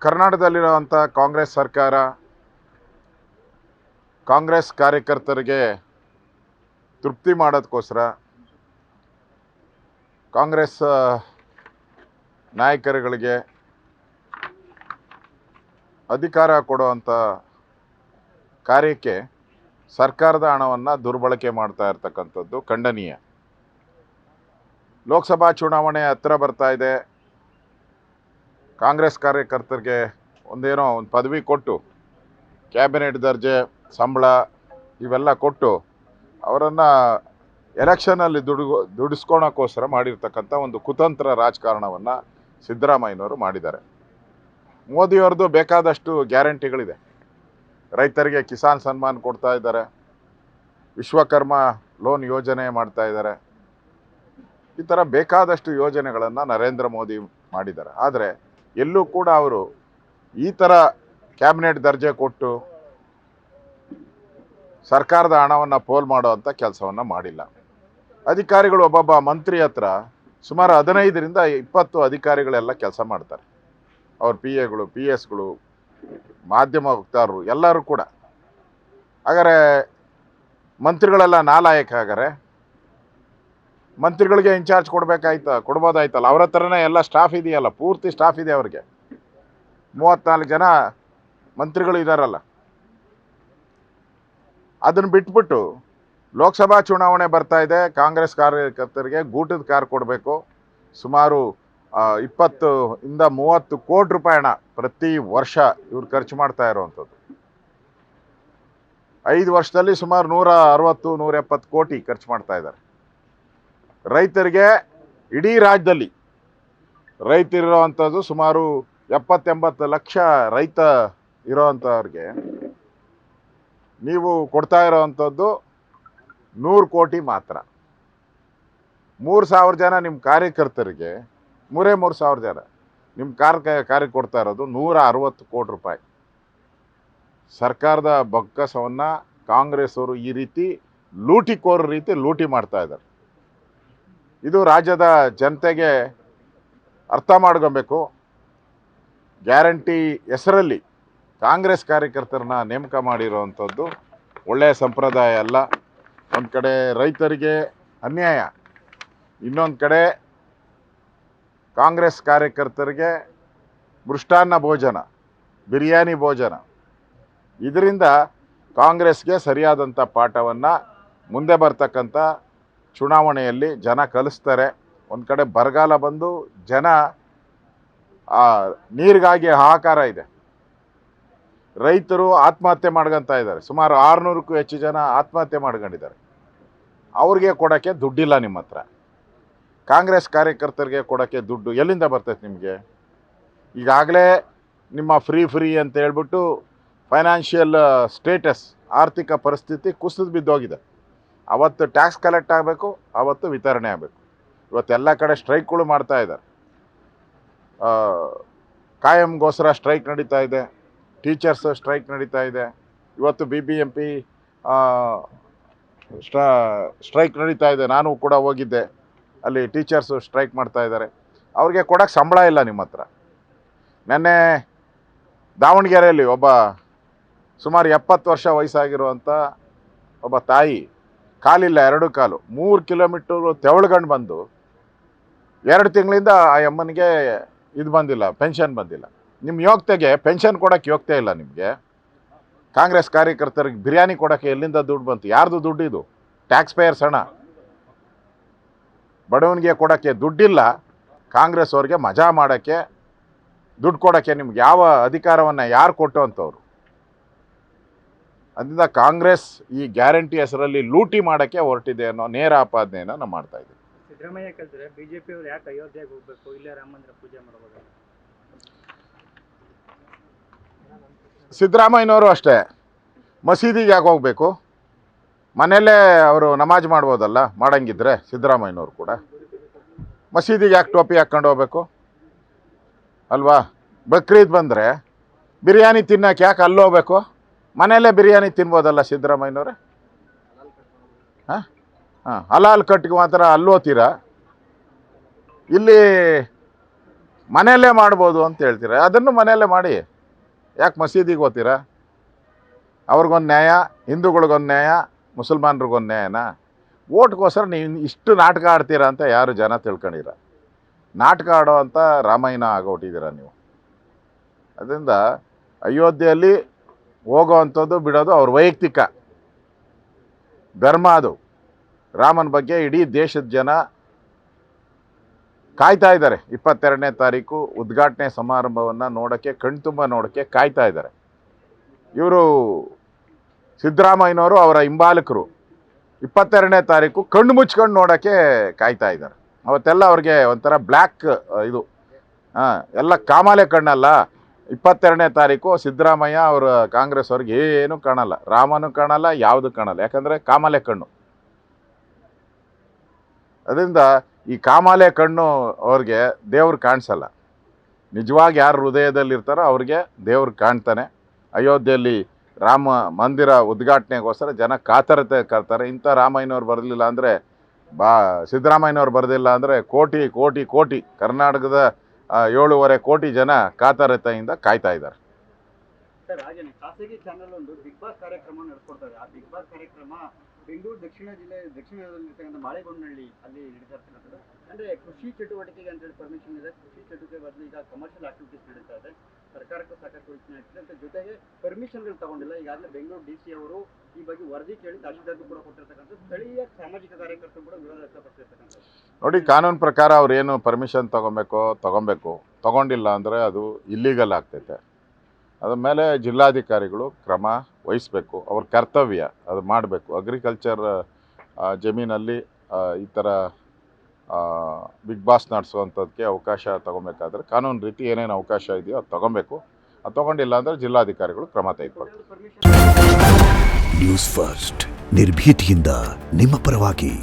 ಕರ್ನಾಟಕದಲ್ಲಿರುವಂಥ ಕಾಂಗ್ರೆಸ್ ಸರ್ಕಾರ ಕಾಂಗ್ರೆಸ್ ಕಾರ್ಯಕರ್ತರಿಗೆ ತೃಪ್ತಿ ಮಾಡೋದಕ್ಕೋಸ್ಕರ ಕಾಂಗ್ರೆಸ್ ನಾಯಕರುಗಳಿಗೆ ಅಧಿಕಾರ ಕೊಡುವಂಥ ಕಾರ್ಯಕ್ಕೆ ಸರ್ಕಾರದ ಹಣವನ್ನು ದುರ್ಬಳಕೆ ಮಾಡ್ತಾ ಇರ್ತಕ್ಕಂಥದ್ದು ಖಂಡನೀಯ. ಲೋಕಸಭಾ ಚುನಾವಣೆ ಹತ್ತಿರ ಬರ್ತಾ ಇದೆ. ಕಾಂಗ್ರೆಸ್ ಕಾರ್ಯಕರ್ತರಿಗೆ ಒಂದು ಪದವಿ ಕೊಟ್ಟು ಕ್ಯಾಬಿನೆಟ್ ದರ್ಜೆ ಸಂಬಳ ಇವೆಲ್ಲ ಕೊಟ್ಟು ಅವರನ್ನು ಎಲೆಕ್ಷನಲ್ಲಿ ದುಡಿಸ್ಕೊಳಕ್ಕೋಸ್ಕರ ಮಾಡಿರ್ತಕ್ಕಂಥ ಒಂದು ಕುತಂತ್ರ ರಾಜಕಾರಣವನ್ನು ಸಿದ್ದರಾಮಯ್ಯನವರು ಮಾಡಿದ್ದಾರೆ. ಮೋದಿಯವ್ರದ್ದು ಬೇಕಾದಷ್ಟು ಗ್ಯಾರಂಟಿಗಳಿದೆ. ರೈತರಿಗೆ ಕಿಸಾನ್ ಸನ್ಮಾನ್ ಕೊಡ್ತಾ ಇದ್ದಾರೆ, ವಿಶ್ವಕರ್ಮ ಲೋನ್ ಯೋಜನೆ ಮಾಡ್ತಾ ಇದ್ದಾರೆ. ಈ ಥರ ಬೇಕಾದಷ್ಟು ಯೋಜನೆಗಳನ್ನು ನರೇಂದ್ರ ಮೋದಿ ಮಾಡಿದ್ದಾರೆ. ಆದರೆ ಎಲ್ಲೂ ಕೂಡ ಅವರು ಈ ಥರ ಕ್ಯಾಬಿನೆಟ್ ದರ್ಜೆ ಕೊಟ್ಟು ಸರ್ಕಾರದ ಹಣವನ್ನು ಪೋಲ್ ಮಾಡೋವಂಥ ಕೆಲಸವನ್ನು ಮಾಡಿಲ್ಲ. ಅಧಿಕಾರಿಗಳು ಒಬ್ಬೊಬ್ಬ ಮಂತ್ರಿ ಹತ್ರ ಸುಮಾರು 15ರಿಂದ 20 ಅಧಿಕಾರಿಗಳೆಲ್ಲ ಕೆಲಸ ಮಾಡ್ತಾರೆ. ಅವ್ರ PAಗಳು PSಗಳು ಮಾಧ್ಯಮ ವಕ್ತಾರರು ಎಲ್ಲರೂ ಕೂಡ. ಹಾಗಾದರೆ ಮಂತ್ರಿಗಳೆಲ್ಲ ನಾಲಾಯಕ. ಹಾಗಾದರೆ ಮಂತ್ರಿಗಳಿಗೆ ಇನ್ಚಾರ್ಜ್ ಕೊಡ್ಬೋದಾಯ್ತಲ್ಲ. ಅವ್ರ ಹತ್ರನೇ ಎಲ್ಲ ಸ್ಟಾಫ್ ಇದೆಯಲ್ಲ, ಪೂರ್ತಿ ಸ್ಟಾಫ್ ಇದೆ ಅವ್ರಿಗೆ. 34 ಜನ ಮಂತ್ರಿಗಳು ಇದ್ದಾರಲ್ಲ. ಅದನ್ನು ಬಿಟ್ಬಿಟ್ಟು ಲೋಕಸಭಾ ಚುನಾವಣೆ ಬರ್ತಾ ಇದೆ, ಕಾಂಗ್ರೆಸ್ ಕಾರ್ಯಕರ್ತರಿಗೆ ಗೂಟದ ಕಾರ್ ಕೊಡಬೇಕು. ಸುಮಾರು 20ರಿಂದ 30 ಕೋಟಿ ರೂಪಾಯಿ ಹಣ ಪ್ರತಿ ವರ್ಷ ಇವ್ರು ಖರ್ಚು ಮಾಡ್ತಾ ಇರುವಂಥದ್ದು. 5 ವರ್ಷದಲ್ಲಿ ಸುಮಾರು 160-170 ಕೋಟಿ ಖರ್ಚು ಮಾಡ್ತಾ ಇದ್ದಾರೆ. ರೈತರಿಗೆ ಇಡೀ ರಾಜ್ಯದಲ್ಲಿ ರೈತರಿರೋವಂಥದ್ದು ಸುಮಾರು 70-80 ಲಕ್ಷ ರೈತ ಇರೋವಂಥವ್ರಿಗೆ ನೀವು ಕೊಡ್ತಾ ಇರೋವಂಥದ್ದು 100 ಕೋಟಿ ಮಾತ್ರ. 3,000 ಜನ ನಿಮ್ಮ ಕಾರ್ಯಕರ್ತರಿಗೆ 3,000 ಜನ ನಿಮ್ಮ ಕಾರ್ಯ ಕೊಡ್ತಾ ಇರೋದು 160 ಕೋಟಿ ರೂಪಾಯಿ. ಸರ್ಕಾರದ ಬೊಕ್ಕಸವನ್ನು ಕಾಂಗ್ರೆಸ್ ಅವರು ಈ ರೀತಿ ಲೂಟಿಕೋರ ರೀತಿ ಲೂಟಿ ಮಾಡ್ತಾ ಇದ್ದಾರೆ. ಇದು ರಾಜ್ಯದ ಜನತೆಗೆ ಅರ್ಥ ಮಾಡ್ಕೊಬೇಕು. ಗ್ಯಾರಂಟಿ ಹೆಸರಲ್ಲಿ ಕಾಂಗ್ರೆಸ್ ಕಾರ್ಯಕರ್ತರನ್ನ ನೇಮಕ ಮಾಡಿರೋವಂಥದ್ದು ಒಳ್ಳೆಯ ಸಂಪ್ರದಾಯ ಅಲ್ಲ. ಒಂದು ಕಡೆ ರೈತರಿಗೆ ಅನ್ಯಾಯ, ಇನ್ನೊಂದು ಕಡೆ ಕಾಂಗ್ರೆಸ್ ಕಾರ್ಯಕರ್ತರಿಗೆ ಮೃಷ್ಟಾನ್ನ ಭೋಜನ, ಬಿರಿಯಾನಿ ಭೋಜನ. ಇದರಿಂದ ಕಾಂಗ್ರೆಸ್ಗೆ ಸರಿಯಾದಂಥ ಪಾಠವನ್ನು ಮುಂದೆ ಬರ್ತಕ್ಕಂಥ ಚುನಾವಣೆಯಲ್ಲಿ ಜನ ಕಲಿಸ್ತಾರೆ. ಒಂದು ಕಡೆ ಬರಗಾಲ ಬಂದು ಜನ ನೀರಿಗಾಗಿ ಹಾಹಾಕಾರ ಇದೆ. ರೈತರು ಆತ್ಮಹತ್ಯೆ ಮಾಡ್ಕೊತಾ ಇದ್ದಾರೆ. ಸುಮಾರು 600ಕ್ಕೂ ಹೆಚ್ಚು ಜನ ಆತ್ಮಹತ್ಯೆ ಮಾಡ್ಕೊಂಡಿದ್ದಾರೆ. ಅವ್ರಿಗೆ ಕೊಡೋಕ್ಕೆ ದುಡ್ಡಿಲ್ಲ ನಿಮ್ಮ ಹತ್ರ. ಕಾಂಗ್ರೆಸ್ ಕಾರ್ಯಕರ್ತರಿಗೆ ಕೊಡೋಕ್ಕೆ ದುಡ್ಡು ಎಲ್ಲಿಂದ ಬರ್ತೈತೆ ನಿಮಗೆ? ಈಗಾಗಲೇ ನಿಮ್ಮ ಫ್ರೀ ಅಂತ ಹೇಳ್ಬಿಟ್ಟು ಫೈನಾನ್ಷಿಯಲ್ ಸ್ಟೇಟಸ್, ಆರ್ಥಿಕ ಪರಿಸ್ಥಿತಿ ಕುಸಿದು ಬಿದ್ದೋಗಿದೆ. ಅವತ್ತು ಟ್ಯಾಕ್ಸ್ ಕಲೆಕ್ಟ್ ಆಗಬೇಕು, ಅವತ್ತು ವಿತರಣೆ ಆಗಬೇಕು. ಇವತ್ತೆಲ್ಲ ಕಡೆ ಸ್ಟ್ರೈಕ್ಗಳು ಮಾಡ್ತಾ ಇದ್ದಾರೆ. ಕಾಯಂಗೋಸ್ಕರ ಸ್ಟ್ರೈಕ್ ನಡೀತಾ ಇದೆ, ಟೀಚರ್ಸ್ ಸ್ಟ್ರೈಕ್ ನಡೀತಾ ಇದೆ. ಇವತ್ತು BBMP ಸ್ಟ್ರೈಕ್ ನಡೀತಾ ಇದೆ. ನಾನು ಕೂಡ ಹೋಗಿದ್ದೆ, ಅಲ್ಲಿ ಟೀಚರ್ಸು ಸ್ಟ್ರೈಕ್ ಮಾಡ್ತಾ ಇದ್ದಾರೆ. ಅವ್ರಿಗೆ ಕೊಡೋಕ್ಕೆ ಸಂಬಳ ಇಲ್ಲ ನಿಮ್ಮ ಹತ್ರ. ನೆನ್ನೆ ದಾವಣಗೆರೆಯಲ್ಲಿ ಒಬ್ಬ ಸುಮಾರು 70 ವರ್ಷ ವಯಸ್ಸಾಗಿರುವಂಥ ಒಬ್ಬ ತಾಯಿ, ಕಾಲಿಲ್ಲ, 2 ಕಾಲು, 3 ಕಿಲೋಮೀಟರ್ ತೆವಳ್ಕೊಂಡು ಬಂದು 2 ತಿಂಗಳಿಂದ ಆ ಅಮ್ಮನಿಗೆ ಇದು ಬಂದಿಲ್ಲ, ಪೆನ್ಷನ್ ಬಂದಿಲ್ಲ. ನಿಮ್ಮ ಯೋಗ್ಯತೆಗೆ ಪೆನ್ಷನ್ ಕೊಡೋಕ್ಕೆ ಯೋಗ್ಯತೆ ಇಲ್ಲ ನಿಮಗೆ. ಕಾಂಗ್ರೆಸ್ ಕಾರ್ಯಕರ್ತರಿಗೆ ಬಿರಿಯಾನಿ ಕೊಡೋಕ್ಕೆ ಎಲ್ಲಿಂದ ದುಡ್ಡು ಬಂತು? ಯಾರ್ದು ದುಡ್ಡು ಇದು? ಟ್ಯಾಕ್ಸ್ ಪೇಯರ್ಸ್ ಹಣ. ಬಡವನಿಗೆ ಕೊಡೋಕ್ಕೆ ದುಡ್ಡಿಲ್ಲ, ಕಾಂಗ್ರೆಸ್ ಅವ್ರಿಗೆ ಮಜಾ ಮಾಡೋಕ್ಕೆ ದುಡ್ಡು ಕೊಡೋಕ್ಕೆ ನಿಮ್ಗೆ ಯಾವ ಅಧಿಕಾರವನ್ನು ಯಾರು ಕೊಟ್ಟು ಅಂತವ್ರು? ಅದರಿಂದ ಕಾಂಗ್ರೆಸ್ ಈ ಗ್ಯಾರಂಟಿ ಹೆಸರಲ್ಲಿ ಲೂಟಿ ಮಾಡೋಕ್ಕೆ ಹೊರಟಿದೆ ಅನ್ನೋ ನೇರ ಆಪಾದನೆಯನ್ನು ನಾವು ಮಾಡ್ತಾ ಇದ್ದೀವಿ. ಸಿದ್ದರಾಮಯ್ಯ ಕಲ್ತ್ರೆ BJP ಅವರು ಯಾಕೆ ಅಯೋಧ್ಯೆಗೆ ಹೋಗ್ಬೇಕು, ಇಲ್ಲೇ ರಾಮ ಮಂದಿರ ಪೂಜೆ ಮಾಡಬಹುದು? ಸಿದ್ದರಾಮಯ್ಯನವರು ಅಷ್ಟೇ, ಮಸೀದಿಗೆ ಯಾಕೆ ಹೋಗಬೇಕು? ಮನೆಯಲ್ಲೇ ಅವರು ನಮಾಜ್ ಮಾಡ್ಬೋದಲ್ಲ, ಮಾಡಂಗಿದ್ರೆ ಸಿದ್ದರಾಮಯ್ಯನವರು ಕೂಡ. ಮಸೀದಿಗೆ ಯಾಕೆ ಟೋಪಿ ಹಾಕ್ಕೊಂಡು ಹೋಗ್ಬೇಕು ಅಲ್ವಾ? ಬಕ್ರೀದ್ ಬಂದರೆ ಬಿರಿಯಾನಿ ತಿನ್ನೋಕೆ ಯಾಕೆ ಅಲ್ಲಿ ಹೋಗ್ಬೇಕು? ಮನೆಯಲ್ಲೇ ಬಿರಿಯಾನಿ ತಿನ್ಬೋದಲ್ಲ ಸಿದ್ದರಾಮಯ್ಯನವ್ರೆ? ಹಾಂ ಹಲಾಲ್ ಕಟ್ಟಿಗೆ ಮಾತ್ರ ಅಲ್ಲಿ ಹೋಗ್ತೀರಾ? ಇಲ್ಲಿ ಮನೆಯಲ್ಲೇ ಮಾಡ್ಬೋದು ಅಂತ ಹೇಳ್ತೀರ, ಅದನ್ನು ಮನೆಯಲ್ಲೇ ಮಾಡಿ. ಯಾಕೆ ಮಸೀದಿಗೆ ಹೋಗ್ತೀರಾ? ಅವ್ರಿಗೊಂದು ನ್ಯಾಯ, ಹಿಂದೂಗಳಿಗೊಂದು ನ್ಯಾಯ, ಮುಸಲ್ಮಾನ್ರಿಗೊಂದು ನ್ಯಾಯನಾ? ಓಟ್ಗೋಸ್ಕರ ನೀವು ಇಷ್ಟು ನಾಟಕ ಆಡ್ತೀರಾ ಅಂತ ಯಾರು ಜನ ತಿಳ್ಕೊಂಡಿರ. ನಾಟಕ ಆಡೋ ಅಂತ ರಾಮಾಯಣ ಆಗೋಟಿದ್ದೀರ ನೀವು. ಅದರಿಂದ ಅಯೋಧ್ಯೆಯಲ್ಲಿ ಹೋಗೋ ಅಂಥದ್ದು ಬಿಡೋದು ಅವ್ರ ವೈಯಕ್ತಿಕ ಧರ್ಮ. ಅದು ರಾಮನ ಬಗ್ಗೆ ಇಡೀ ದೇಶದ ಜನ ಕಾಯ್ತಾ ಇದ್ದಾರೆ. 22ನೇ ತಾರೀಕು ಉದ್ಘಾಟನೆ ಸಮಾರಂಭವನ್ನು ನೋಡೋಕ್ಕೆ, ಕಣ್ತುಂಬ ನೋಡೋಕ್ಕೆ ಕಾಯ್ತಾ ಇದ್ದಾರೆ. ಇವರು ಸಿದ್ದರಾಮಯ್ಯನವರು ಅವರ ಹಿಂಬಾಲಕರು 22ನೇ ತಾರೀಕು ಕಣ್ಣು ಮುಚ್ಕೊಂಡು ನೋಡೋಕ್ಕೆ ಕಾಯ್ತಾ ಇದ್ದಾರೆ. ಅವತ್ತೆಲ್ಲ ಅವ್ರಿಗೆ ಒಂಥರ ಬ್ಲ್ಯಾಕ್ ಇದು ಎಲ್ಲ ಕಾಮಾಲೆ ಕಣ್ಣಲ್ಲ. 22ನೇ ತಾರೀಕು ಸಿದ್ದರಾಮಯ್ಯ ಅವರು ಕಾಂಗ್ರೆಸ್ ಅವ್ರಿಗೆ ಏನೂ ಕಾಣಲ್ಲ, ರಾಮನೂ ಕಾಣಲ್ಲ, ಯಾವುದು ಕಾಣಲ್ಲ. ಯಾಕಂದರೆ ಕಾಮಾಲೆ ಕಣ್ಣು. ಅದರಿಂದ ಈ ಕಾಮಾಲೆ ಕಣ್ಣು ಅವ್ರಿಗೆ ದೇವ್ರು ಕಾಣಿಸಲ್ಲ. ನಿಜವಾಗಿ ಯಾರು ಹೃದಯದಲ್ಲಿರ್ತಾರೋ ಅವ್ರಿಗೆ ದೇವ್ರು ಕಾಣ್ತಾನೆ. ಅಯೋಧ್ಯೆಯಲ್ಲಿ ರಾಮ ಮಂದಿರ ಉದ್ಘಾಟನೆಗೋಸ್ಕರ ಜನ ಕಾತರತೆ ಕರ್ತಾರೆ. ಇಂಥ ರಾಮಯ್ಯನವ್ರು ಬರಲಿಲ್ಲ ಅಂದರೆ, ಸಿದ್ದರಾಮಯ್ಯನವ್ರು ಬರಲಿಲ್ಲ ಅಂದರೆ ಕೋಟಿ ಕೋಟಿ ಕೋಟಿ ಕರ್ನಾಟಕದ 7.5 ಕೋಟಿ ಜನ ಕಾತರತೆಯಿಂದ ಕಾಯ್ತಾ ಇದ್ದಾರೆ. ಸರ್, ಹಾಗೇನೆ ಖಾಸಗಿ ಚಾನೆಲ್ ಒಂದು ಬಿಗ್ ಬಾಸ್ ಕಾರ್ಯಕ್ರಮ ನಡೆಸ್ಕೊಡ್ತಾರೆ. ಆ ಬಿಗ್ ಬಾಸ್ ಕಾರ್ಯಕ್ರಮ ಬೆಂಗಳೂರು ದಕ್ಷಿಣದಲ್ಲಿರ್ತಕ್ಕಂಥ ಮಾಳೆಗೊಂಡನಹಳ್ಳಿ ಅಲ್ಲಿ ನಡೀತಾ ಇರ್ತಕ್ಕಂಥದ್ದು. ಅಂದರೆ ಕೃಷಿ ಚಟುವಟಿಕೆಗೆ ಅಂತೇಳಿ ಪರ್ಮಿಷನ್ ಇದೆ. ಕೃಷಿ ಚಟುವಟಿಕೆ ಬದಲು ಈಗ ಕಮರ್ಷಿಯಲ್ ಆಕ್ಟಿವಿಟೀಸ್ ನಡೀತಾ ಇದೆ. ಸರ್ಕಾರಕ್ಕೂ ಸಾಕಷ್ಟು ಯೋಚನೆ ಆಗ್ತಿದೆ ಅಂತ, ಜೊತೆಗೆ ಪರ್ಮಿಷನ್ಗಳು ತಗೊಂಡಿಲ್ಲ. ಈಗಾಗಲೇ ಬೆಂಗಳೂರು DC ಅವರು ಈ ಬಗ್ಗೆ ವರದಿ ಕೇಳಿ ತಹಶೀಲ್ದಾರ್ಗೂ ಕೂಡ ಕೊಟ್ಟಿರ್ತಕ್ಕಂಥ ಸ್ಥಳೀಯ ಸಾಮಾಜಿಕ ಕಾರ್ಯಕರ್ತರು ಕೂಡ ವಿರೋಧ ವ್ಯಕ್ತಪಡಿಸಿರ್ತಕ್ಕಂಥದ್ದು. ನೋಡಿ, ಕಾನೂನು ಪ್ರಕಾರ ಅವ್ರು ಏನು ಪರ್ಮಿಷನ್ ತಗೊಬೇಕು. ತಗೊಂಡಿಲ್ಲ ಅಂದರೆ ಅದು ಇಲ್ಲೀಗಲ್ ಆಗ್ತೈತೆ. ಅದ್ರ ಮೇಲೆ ಜಿಲ್ಲಾಧಿಕಾರಿಗಳು ಕ್ರಮ ವಹಿಸಬೇಕು. ಅವ್ರ ಕರ್ತವ್ಯ ಅದು ಮಾಡಬೇಕು. ಅಗ್ರಿಕಲ್ಚರ್ ಜಮೀನಲ್ಲಿ ಈ ಥರ ಬಿಗ್ ಬಾಸ್ ನಡೆಸುವಂಥದ್ದಕ್ಕೆ ಅವಕಾಶ ತಗೊಬೇಕಾದ್ರೆ ಕಾನೂನು ರೀತಿ ಏನೇನು ಅವಕಾಶ ಇದೆಯೋ ಅದು ತಗೊಬೇಕು. ಅದು ತಗೊಂಡಿಲ್ಲ ಅಂದರೆ ಜಿಲ್ಲಾಧಿಕಾರಿಗಳು ಕ್ರಮ ತೆಗೆದುಕೊಳ್ತಾರೆ. ನ್ಯೂಸ್ ಫಸ್ಟ್, ನಿರ್ಭೀತಿಯಿಂದ ನಿಮ್ಮ ಪರವಾಗಿ.